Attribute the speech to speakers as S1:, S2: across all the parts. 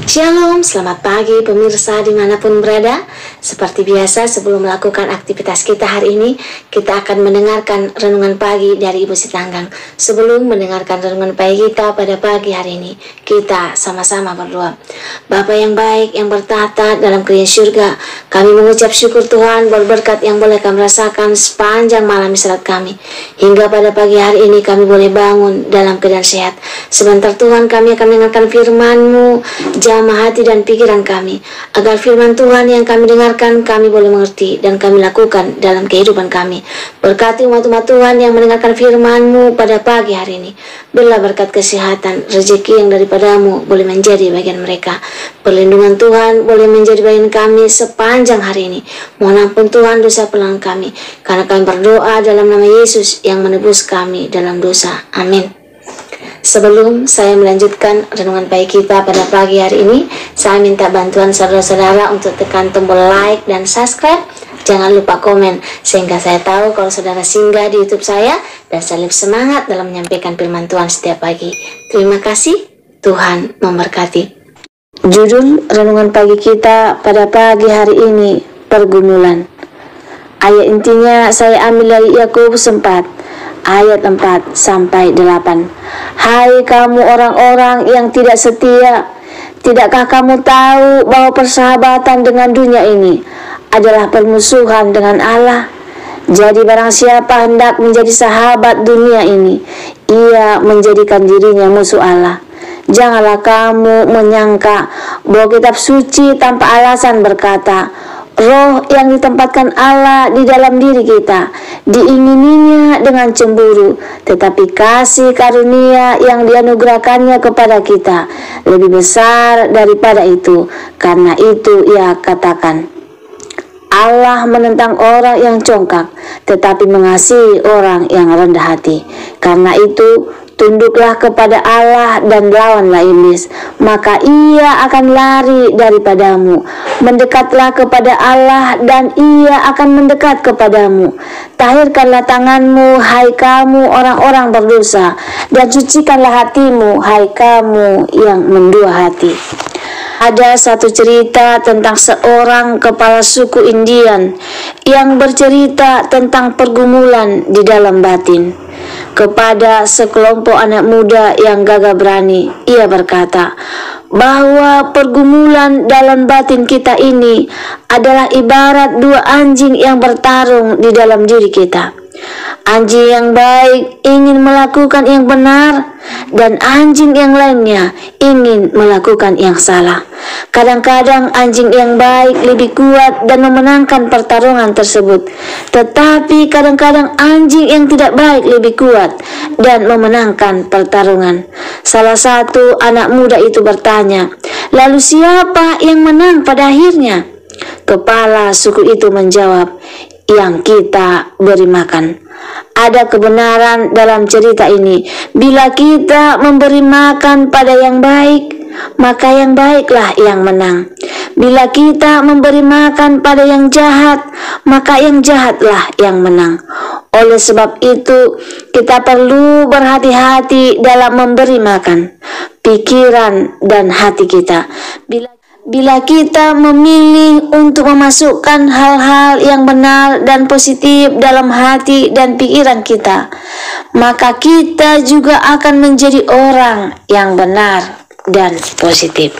S1: Shalom, selamat pagi pemirsa dimanapun berada. Seperti biasa sebelum melakukan aktivitas kita hari ini, kita akan mendengarkan renungan pagi dari Ibu Sitanggang. Sebelum mendengarkan renungan pagi kita pada pagi hari ini, kita sama-sama berdoa. Bapa yang baik, yang bertahta dalam kerajaan surga, kami mengucap syukur Tuhan berkat yang boleh kami rasakan sepanjang malam istirahat kami. Hingga pada pagi hari ini kami boleh bangun dalam keadaan sehat. Sebentar Tuhan kami akan mendengarkan firman-Mu, jamah hati dan pikiran kami, agar firman Tuhan yang kami dengarkan kami boleh mengerti dan kami lakukan dalam kehidupan kami. Berkati umat-umat Tuhan yang mendengarkan firman-Mu pada pagi hari ini. Berilah berkat kesehatan, rezeki yang daripada-Mu boleh menjadi bagian mereka. Perlindungan Tuhan boleh menjadi bagian kami sepanjang hari ini. Mohon ampun Tuhan dosa pelanggan kami, karena kami berdoa dalam nama Yesus yang menebus kami dalam dosa. Amin. Sebelum saya melanjutkan renungan pagi kita pada pagi hari ini, saya minta bantuan saudara-saudara untuk tekan tombol like dan subscribe. Jangan lupa komen, sehingga saya tahu kalau saudara singgah di YouTube saya dan saya lebih semangat dalam menyampaikan firman Tuhan setiap pagi. Terima kasih, Tuhan memberkati. Judul renungan pagi kita pada pagi hari ini, pergumulan. Ayat intinya saya ambil dari Yakobus 4. Ayat 4 sampai 8. Hai kamu orang-orang yang tidak setia, tidakkah kamu tahu bahwa persahabatan dengan dunia ini adalah permusuhan dengan Allah? Jadi barang siapa hendak menjadi sahabat dunia ini, ia menjadikan dirinya musuh Allah. Janganlah kamu menyangka bahwa kitab suci tanpa alasan berkata, Roh yang ditempatkan Allah di dalam diri kita diingininya dengan cemburu, tetapi kasih karunia yang dianugerahkannya kepada kita lebih besar daripada itu. Karena itu ia katakan, Allah menentang orang yang congkak, tetapi mengasihi orang yang rendah hati. Karena itu tunduklah kepada Allah dan lawanlah iblis, maka ia akan lari daripadamu. Mendekatlah kepada Allah dan ia akan mendekat kepadamu. Tahirkanlah tanganmu, hai kamu orang-orang berdosa, dan sucikanlah hatimu, hai kamu yang mendua hati. Ada satu cerita tentang seorang kepala suku Indian yang bercerita tentang pergumulan di dalam batin. Kepada sekelompok anak muda yang gagah berani, ia berkata bahwa pergumulan dalam batin kita ini adalah ibarat dua anjing yang bertarung di dalam diri kita. Anjing yang baik ingin melakukan yang benar, dan anjing yang lainnya ingin melakukan yang salah. Kadang-kadang anjing yang baik lebih kuat dan memenangkan pertarungan tersebut, tetapi kadang-kadang anjing yang tidak baik lebih kuat dan memenangkan pertarungan. Salah satu anak muda itu bertanya, lalu siapa yang menang pada akhirnya? Kepala suku itu menjawab, yang kita beri makan. Ada kebenaran dalam cerita ini. Bila kita memberi makan pada yang baik, maka yang baiklah yang menang. Bila kita memberi makan pada yang jahat, maka yang jahatlah yang menang. Oleh sebab itu, kita perlu berhati-hati dalam memberi makan pikiran dan hati kita. Bila kita memilih untuk memasukkan hal-hal yang benar dan positif dalam hati dan pikiran kita, maka kita juga akan menjadi orang yang benar dan positif.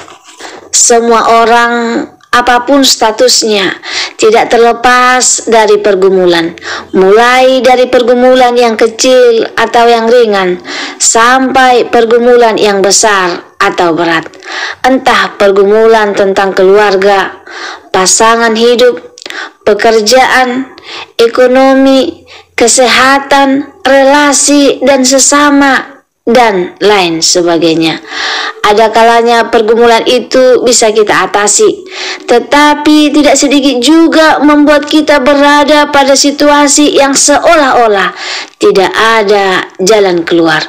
S1: Semua orang, apapun statusnya, tidak terlepas dari pergumulan. Mulai dari pergumulan yang kecil atau yang ringan, sampai pergumulan yang besar atau berat. Entah pergumulan tentang keluarga, pasangan hidup, pekerjaan, ekonomi, kesehatan, relasi, dan sesama, dan lain sebagainya. Ada kalanya pergumulan itu bisa kita atasi, tetapi tidak sedikit juga membuat kita berada pada situasi yang seolah-olah tidak ada jalan keluar.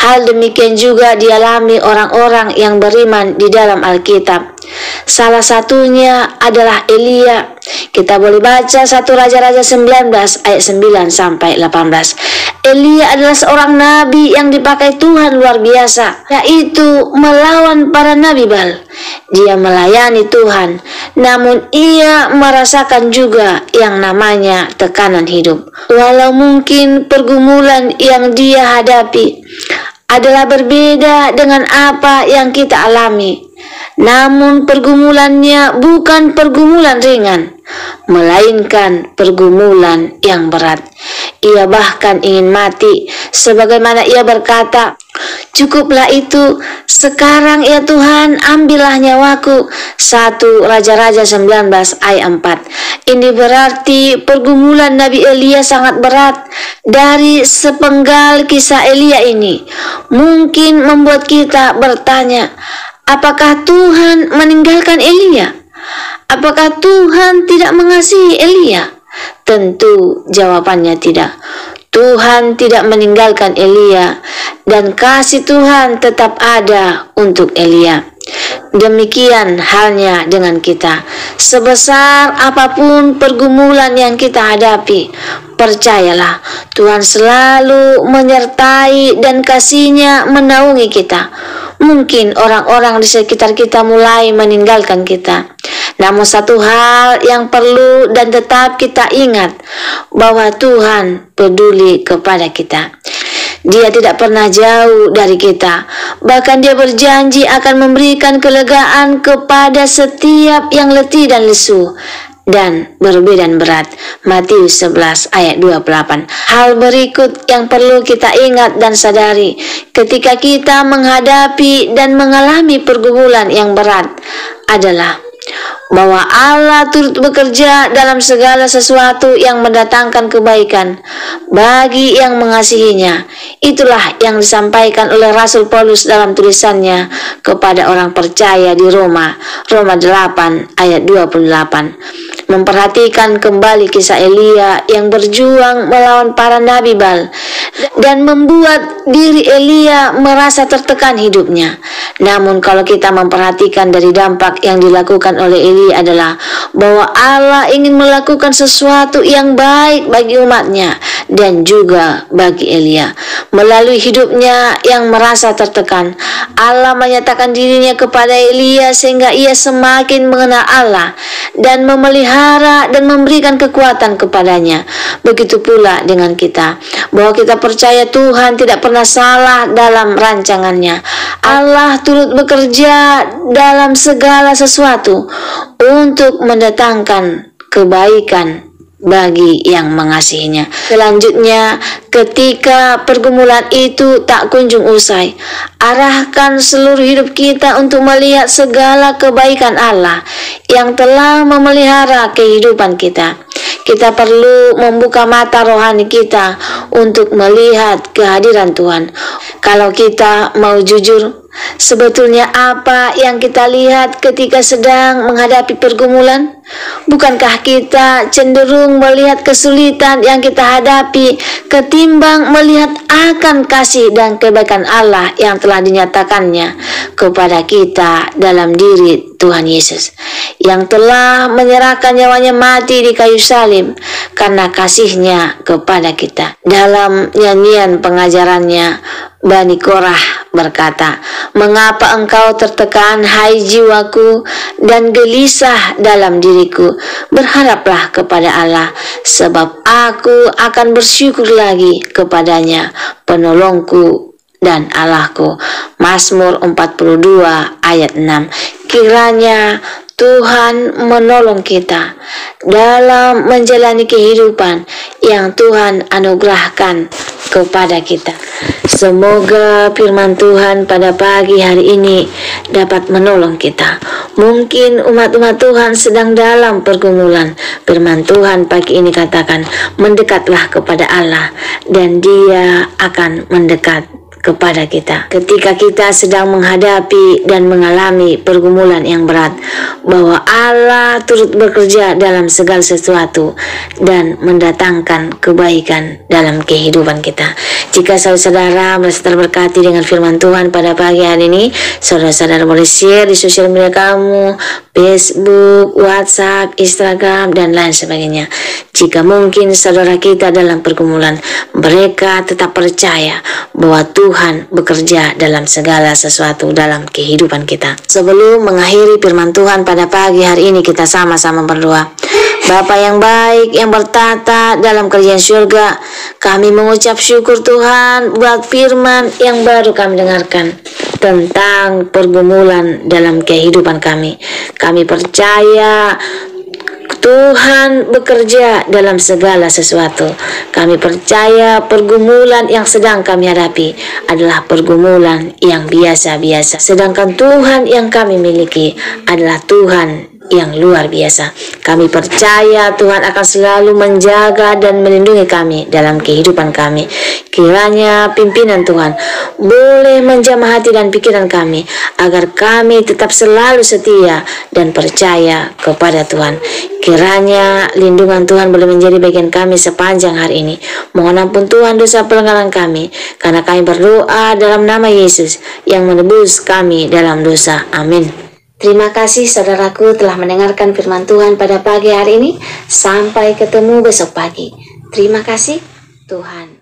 S1: Hal demikian juga dialami orang-orang yang beriman di dalam Alkitab. Salah satunya adalah Elia. Kita boleh baca 1 Raja-Raja 19 ayat 9 sampai 18. Elia adalah seorang nabi yang dipakai Tuhan luar biasa, yaitu melawan para nabi Baal. Dia melayani Tuhan, namun ia merasakan juga yang namanya tekanan hidup. Walau mungkin pergumulan yang dia hadapi adalah berbeda dengan apa yang kita alami, namun pergumulannya bukan pergumulan ringan, melainkan pergumulan yang berat. Ia bahkan ingin mati, sebagaimana ia berkata, "Cukuplah itu, sekarang ya Tuhan, ambillah nyawaku." 1 Raja-Raja 19 ayat 4. Ini berarti pergumulan Nabi Elia sangat berat. Dari sepenggal kisah Elia ini mungkin membuat kita bertanya, apakah Tuhan meninggalkan Elia? Apakah Tuhan tidak mengasihi Elia? Tentu jawabannya tidak. Tuhan tidak meninggalkan Elia, dan kasih Tuhan tetap ada untuk Elia. Demikian halnya dengan kita. Sebesar apapun pergumulan yang kita hadapi, percayalah, Tuhan selalu menyertai dan kasih-Nya menaungi kita. Mungkin orang-orang di sekitar kita mulai meninggalkan kita, namun satu hal yang perlu dan tetap kita ingat, bahwa Tuhan peduli kepada kita. Dia tidak pernah jauh dari kita. Bahkan Dia berjanji akan memberikan kelegaan kepada setiap yang letih dan lesu dan berbeban berat. Matius 11 ayat 28. Hal berikut yang perlu kita ingat dan sadari ketika kita menghadapi dan mengalami pergumulan yang berat adalah bahwa Allah turut bekerja dalam segala sesuatu yang mendatangkan kebaikan bagi yang mengasihinya. Itulah yang disampaikan oleh Rasul Paulus dalam tulisannya kepada orang percaya di Roma 8 ayat 28. Memperhatikan kembali kisah Elia yang berjuang melawan para nabi Baal dan membuat diri Elia merasa tertekan hidupnya. Namun kalau kita memperhatikan dari dampak yang dilakukan oleh Elia adalah bahwa Allah ingin melakukan sesuatu yang baik bagi umatnya dan juga bagi Elia. Melalui hidupnya yang merasa tertekan, Allah menyatakan dirinya kepada Elia sehingga ia semakin mengenal Allah dan memelihara dan memberikan kekuatan kepadanya. Begitu pula dengan kita, bahwa kita percaya Tuhan tidak pernah salah dalam rancangannya. Allah turut bekerja dalam segala sesuatu untuk mendatangkan kebaikan bagi yang mengasihinya. Selanjutnya, ketika pergumulan itu tak kunjung usai, arahkan seluruh hidup kita untuk melihat segala kebaikan Allah yang telah memelihara kehidupan kita. Kita perlu membuka mata rohani kita untuk melihat kehadiran Tuhan. Kalau kita mau jujur, sebetulnya apa yang kita lihat ketika sedang menghadapi pergumulan? Bukankah kita cenderung melihat kesulitan yang kita hadapi ketimbang melihat akan kasih dan kebaikan Allah yang telah dinyatakannya kepada kita dalam diri Tuhan Yesus, yang telah menyerahkan nyawanya mati di kayu salib karena kasih-Nya kepada kita. Dalam nyanyian pengajarannya, Bani Korah berkata, "Mengapa engkau tertekan, hai jiwaku, dan gelisah dalam diriku? Berharaplah kepada Allah, sebab aku akan bersyukur lagi kepadanya, penolongku dan Allahku." Mazmur 42 ayat 6. Kiranya Tuhan menolong kita dalam menjalani kehidupan yang Tuhan anugerahkan kepada kita. Semoga firman Tuhan pada pagi hari ini dapat menolong kita. Mungkin umat-umat Tuhan sedang dalam pergumulan. Firman Tuhan pagi ini katakan, mendekatlah kepada Allah dan Dia akan mendekat kepada kita ketika kita sedang menghadapi dan mengalami pergumulan yang berat, bahwa Allah turut bekerja dalam segala sesuatu dan mendatangkan kebaikan dalam kehidupan kita. Jika saudara-saudara merasa terberkati dengan firman Tuhan pada pagi hari ini, saudara-saudara boleh share di sosial media kamu, Facebook, WhatsApp, Instagram, dan lain sebagainya. Jika mungkin saudara kita dalam pergumulan, mereka tetap percaya bahwa Tuhan bekerja dalam segala sesuatu dalam kehidupan kita. Sebelum mengakhiri firman Tuhan pada pagi hari ini, kita sama-sama berdoa. Bapa yang baik, yang bertata dalam kerajaan surga, kami mengucap syukur Tuhan buat firman yang baru kami dengarkan tentang pergumulan dalam kehidupan kami. Kami percaya Tuhan bekerja dalam segala sesuatu. Kami percaya pergumulan yang sedang kami hadapi adalah pergumulan yang biasa-biasa. Sedangkan Tuhan yang kami miliki adalah Tuhan yang luar biasa. Kami percaya Tuhan akan selalu menjaga dan melindungi kami dalam kehidupan kami. Kiranya pimpinan Tuhan boleh menjamah hati dan pikiran kami, agar kami tetap selalu setia dan percaya kepada Tuhan. Kiranya lindungan Tuhan boleh menjadi bagian kami sepanjang hari ini. Mohon ampun Tuhan dosa pelanggaran kami, karena kami berdoa dalam nama Yesus yang menebus kami dalam dosa. Amin. Terima kasih saudaraku telah mendengarkan firman Tuhan pada pagi hari ini. Sampai ketemu besok pagi. Terima kasih Tuhan.